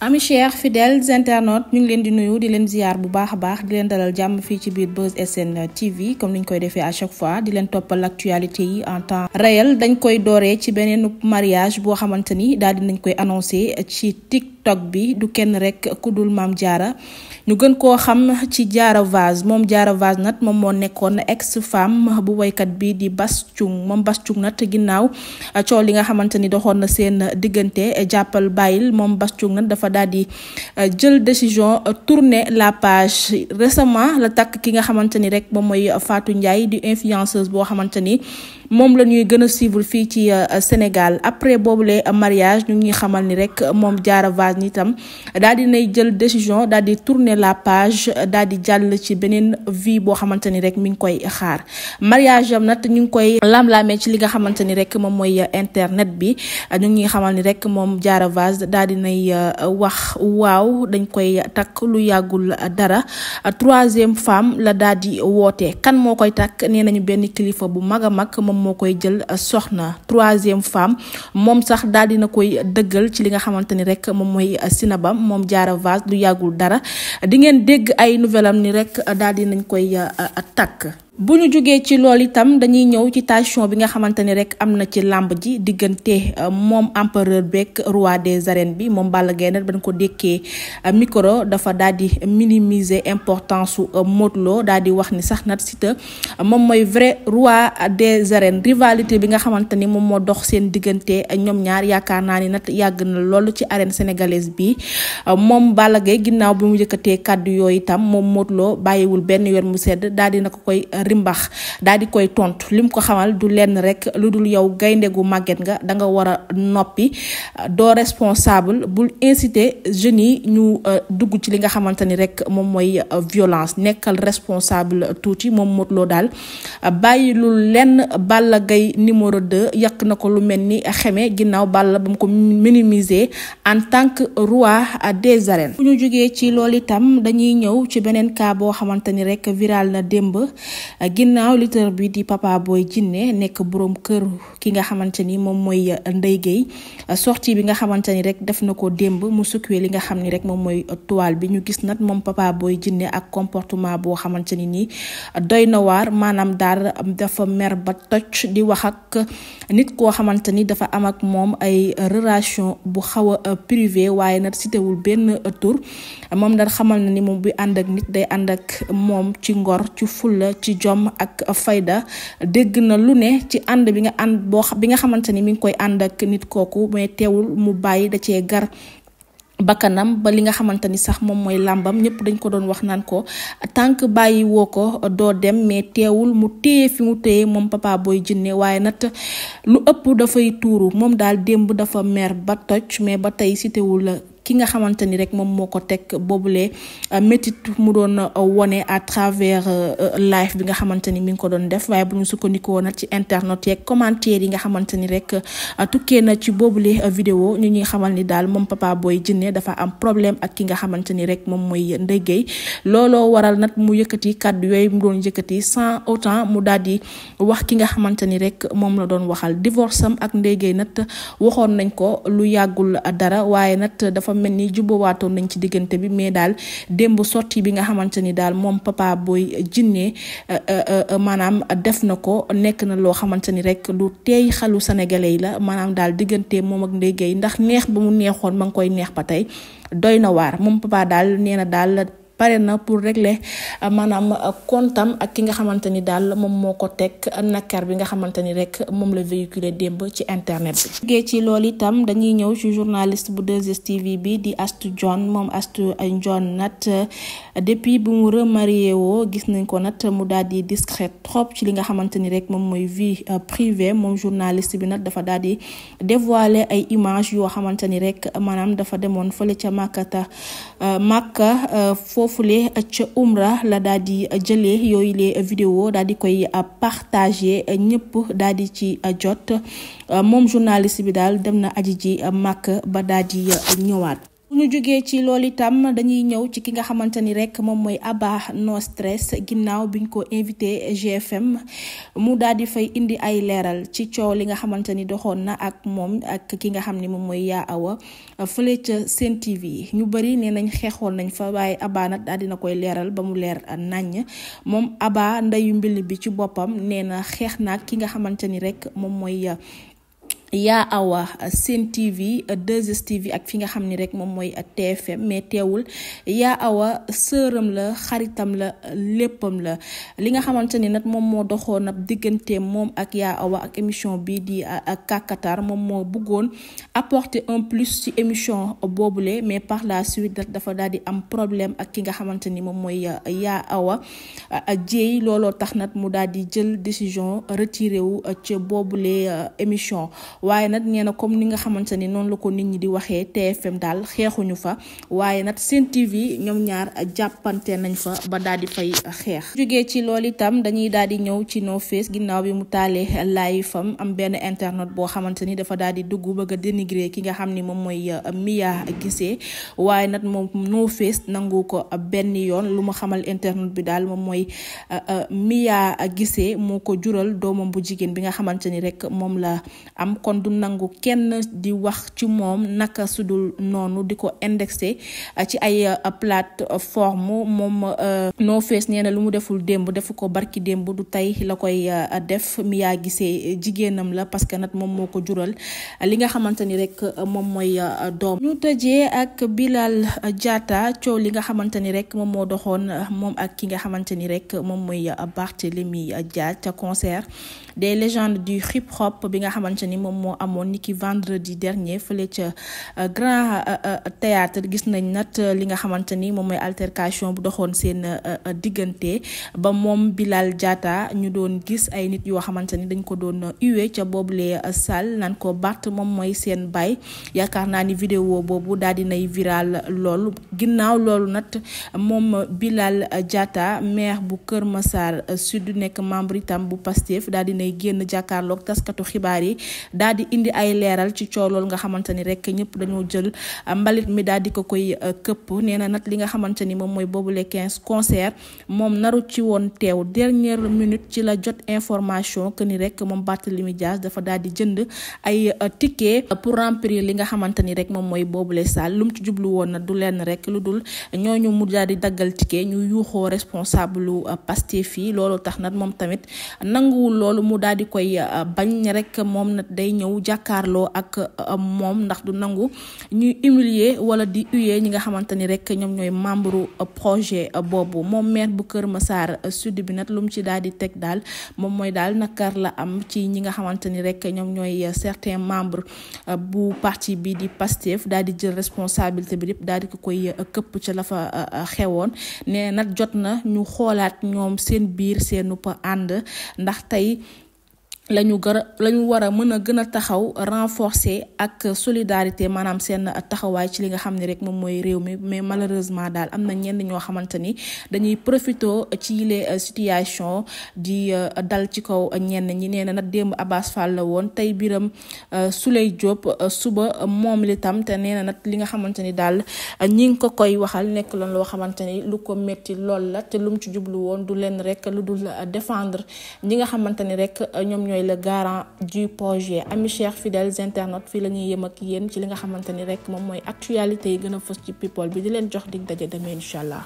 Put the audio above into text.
ami chers fidèles internautes ñu ngi leen di nuyu di leen ziar bu baax a baax di leen dalal jàmm fii ci biir Buzz SN TV comme niñ koy defee à chaque fois di leen toppal actualité yi en temps réel. Dañ koy dooree ci beneen mariage boo xamante ni daal di nañ koy annoncé ci TikTok bi du kenn rek ku dul Mame Diarra ñu gën koo xam ci Diarra Vaz. moom Diarra Vaz nag moom moo nekkoon ex femme bu woykat bi di Bass Thioung. moom Bass Thioung nag ginnaaw coow li nga xamante ni doxoon na seen diggante jàppal bàyyil moom Bass Thioung nag dafa daal di jël décision tourner la page. Récemment la takk ki nga xamante ni rek moom mooy Fatou Ndiaye di influenceuse boo xamante ni moom la ñuy gën a suivre fii ci Sénégal. Après boobule mariage ñu ngi xamal ni rek moom Diarra Vaz ni tam daal di nay jël décision daal di tourner la page daal di jàll ci beneen vie boo xamante ni rek mi ngi koy xaar. Mariage am nag ñu ngi koy lam-lamee ci li nga xamante ni rek moom mooy internet bi. ñu ngi xamal ni rek moom Diarra Vaz daal di nay wax waaw dañ koy takk lu yàggul dara. Troisième femme la daal di woote. Kan moo koy takk nee nañu benn kilifa bu mag a mag moom moo koy jël soxna. Troisième femme moom sax daal dina koy dëggal ci li nga xamante ni rek moom mooy sinabam moom Diarra Vaz du yàggul dara di ngeen dégg ay nouvelle am ni rek daal di nañ koy takk. bu ñu jógee ci loolu itam dañuy ñëw ci tension bi nga xamante ni rek am na ci làmb ji diggante moom empereur beeg roi des arènes bi moom Balla Gaye nag bañ ko dékkee micro dafa daal di minimiser importance su Modou Lo daal di wax ni sax nag Siteu moom mooy vrai roi des arènes. Rivalité bi nga xamante ni moom moo dox seen diggante ñoom ñaar yaakaar naa ni nag yàgg na loolu ci arène sénégalaise bi. moom Balla Gaye ginnaaw bi mu yëkkatee kàddu yooyu itam moom Modou Lo bàyyiwul benn yoon mu sedd daal di na ko koy rimbax daal di koy tontu lim ko xamal du lenn rek lu dul yow gaynde gu màgget nga da nga war a noppi doo responsable bul inciter jeunes yi ñu dugg ci li nga xamante ni rek moom mooy violence nekkal responsable tuuti. moom Modou Lo daal bàyyilul lenn Balla Gaye numéro 2 yàq na ko lu mel ni xeme ginnaaw Balla ba mu ko minimiser en tant que roi des arènes. bu ñu jógee ci loolu itam dañuy ñëw ci beneen cas boo xamante ni rek viral na démb. ginnaaw lutteur bi di Papa Boy Djiné nekk boroom kër ki nga xamante ni moom mooy Ndeye Gueye sortie bi nga xamante ni rek def na ko démb mu secoué li nga xam ni rek moom mooy toile bi. ñu gis nag moom Papa Boy Djiné ak comportement boo xamante ni nii doy na waar maanaam daal dafa mer ba toj di wax ak nit koo xamante ni dafa am ak moom ay relation bu xaw a privé waaye nag citewul benn tur. moom daal xamal na ni moom bi ànd ak nit day ànd ak moom ci ngor ci fulla ci jom ak fayda. dégg na lu ne ci ànd bi nga ànd bi nga xamante ni mi ngi koy ànd ak nit kooku mais teewul mu bàyyi da cee gar bakkanam ba li nga xamante ni sax moom mooy làmbam ñëpp dañ ko doon wax naan ko tànk bàyyi woo ko doo dem mais teewul mu téye fi mu téye moom Papa Boy Djiné waaye nag lu ëpp dafay tuuru. moom daal démb dafa mer ba toj mais ba tey citewul ki nga xamante ni rek moom moo ko teg boobule métit mu doon wone à travers live bi nga xamante ni mi ngi ko doon def. waaye bu ñu sukkandikoo nag ci internet yeeg commentaire yi nga xamante ni rek tukkee na ci boobule vidéo ñu ñuy xamal ni daal moom Papa Boy Djiné dafa am problème ak ki nga xamante ni rek moom mooy Ndeye Gueye. looloo waral nag mu yëkkati kàddu yooyu mu doon yëkkati sans autant mu daal di wax ki nga xamante ni rek moom la doon waxal. divorce am ak Ndeye Gueye nag waxoon nañ ko lu yàggul dara waaye nag dafa mel ni jubbawaatoon nañ ci diggante bi mais daal démb sortie bi nga xamante ni daal moom Papa Boy Djiné maanaam def na ko nekk na loo xamante ni rek lu teey xalu sénégalais yi la. maanaam daal diggante moom ak Ndeye Gueye ndax neex ba mu neexoon ma ngi koy neex ba tey doy na waar. moom Papa daal nee na daal pare na pour régler maanaam kontam ak ki nga xamante ni daal moom moo ko teg nakar bi nga xamante ni rek moom la véhiculé démb ci internet bi. jógee ci loolu itam dañuy ñëw ci journaliste bu 2STV bi di Astou Dione. moom Astou Dione nag depuis bu mu remarié woo gis nañ ko nag mu daal di discret trop ci li nga xamante ni rek moom mooy vie privée. moom journaliste bi nag dafa daal di dévoiler ay images yoo xamante ni rek maanaam dafa demoon fële ca Makka foofule ca Umra la daal di jëlee yooyu les vidéo daal di koy partager ñëpp daal di ci jot. moom journaliste bi daal dem na aji ji Makka ba daal di ñëwaat. bu ñu jógee ci loolu itam dañuy ñëw ci ki nga xamante ni rek moom mooy Abba No Stress ginnaaw biñ ko invité GFM mu daal di fay indi ay leeral ci coow li nga xamante ni doxoon na ak moom ak ki nga xam ni moom mooy Yaa Awa fële ca Sen TV ñu bëri nee nañ xeexoon nañ fa waaye Abba nag daal dina koy leeral ba mu leer naññ moom Abba ndeyu mbill bi ci boppam nee na xeex naag ki nga xamante ni rek moom mooy Yaa Awa Sen TV 2STV ak fi nga xam ni rek moom mooy TFM mais teewul Yaa Awa sëram la xaritam la léppam la li nga xamante ni nag moom moo doxoon ab diggante moom ak Yaa Awa ak émission bii di Kakatar moom moo bëggoon apporter un plus ci émission boobule mais par la suite dafa daal di am problème ak ki nga xamante ni moom mooy Yaa Awa jéey looloo tax nag mu daal di jël décision retiré wu ci boobule émission. waaye nag nee na comme ni nga xamante ni noonu la ko nit ñi di waxee TFM daal xeexuñu fa waaye nag Sen TV ñoom ñaar jàppante nañ fa ba daal di fay xeex. jógee ci loolu itam dañuy daal di ñëw ci No Face ginnaaw bi mu taalee live fam am benn internet boo xamante ni dafa daal di dugg bëgg a dénigrer ki nga xam ni moom mooy Mia Guissé waaye nag moom No Face nangu ko benn yoon lu ma xamal internet bi daal moom mooy Mia Guissé moo ko jural doomam bu jigéen bi nga xamante ni rek moom la am. kon du nangu kenn di wax ci moom naka sudul noonu di ko indexé ci ay plateforme moom No Face nee na lu mu deful démb defu ko barki démb du tey la koy def Mia Guissé jigéenam la parce que nag moom moo ko jural li nga xamante ni rek moom mooy doom. ñu tëjee ak Bilal Diatta coow li nga xamante ni rek moom moo doxoon moom ak ki nga xamante ni rek moom mooy Barthélémy Dias ca concert des légendes du hip hop bi nga xamante ni moom moo amoon niki vendredi dernier fële ca Grand Théâtre gis nañ nag li nga xamante ni moom mooy altercation bu doxoon seen diggante ba moom Bilal Diatta ñu doon gis ay nit yoo xamante ni dañ ko doon hué ca boobule salle naan ko Bart moom mooy seen baay yaakaar naa ni vidéo boobu daal dinay viral loolu ginnaaw loolu nag moom Bilal Diatta maire bu Kër Massar Sud nekk membre itam bu Pastef daal dinay génn jàkkaarloog taskatu xibaar yi daal di indi ay leeral ci coow loolu nga xamante ni rek ñëpp dañoo jël mbalit mi daal di ko koy këpp nee na nag li nga xamante ni moom mooy boobule 15 concert moom naru ci woon teew dernière minute ci la jot information que ni rek moom Barthélémy Dias dafa daal di jënd ay ticket pour remplir li nga xamante ni rek moom mooy boobule salle lu mu ci jublu woon na du lenn rek lu dul ñooñu mu daal di daggal ticket ñu yuuxoo responsable lu Pastef fii loolu tax nag moom tamit nanguwul loolu mu daal di koy bañ rek moom nag day ñëw jàkkaarloo ak moom ndax du nangu ñuy humilier wala di huer ñi nga xamante ni rek ñoom ñooy membre projet boobu moom maire bu Kër Massar Sud bi nag lu mu ci daal di teg daal moom mooy daal nakar la am ci ñi nga xamante ni rek ñoom ñooy certains membres bu parti bi di Pastef daal di jël responsabilité bi yëpp daal di ko koy këpp ca la fa xewoon nee nag jot na ñu xoolaat ñoom seen biir seenu pa ànd ndax tey lañu war a mën a gën a taxaw renforcer ak solidarité maanaam seen taxawaay ci li nga xam ne rek moom mooy réew mi mais malheureusement daal am na ñenn ñoo xamante ni dañuy profito ci les situations di dal ci kaw ñenn ñi nee na nag démb Abass Fall la woon tey Birame Souleye Diop suba moom li tam te nee na nag li nga xamante ni daal ñi ngi ko koy waxal nekk loon loo xamante ni lu ko metti lool la te lu mu ci jublu woon du leen rek lu dul défendre ñi nga xamante ni rek ñoom ñooy le garant du projet. Amis chers fidèles internautes fii la ñuy yem ak yéen ci li nga xamante ni rek moom mooy actualité yi gën a fës ci people bi di leen jox dig daje demee incha allah.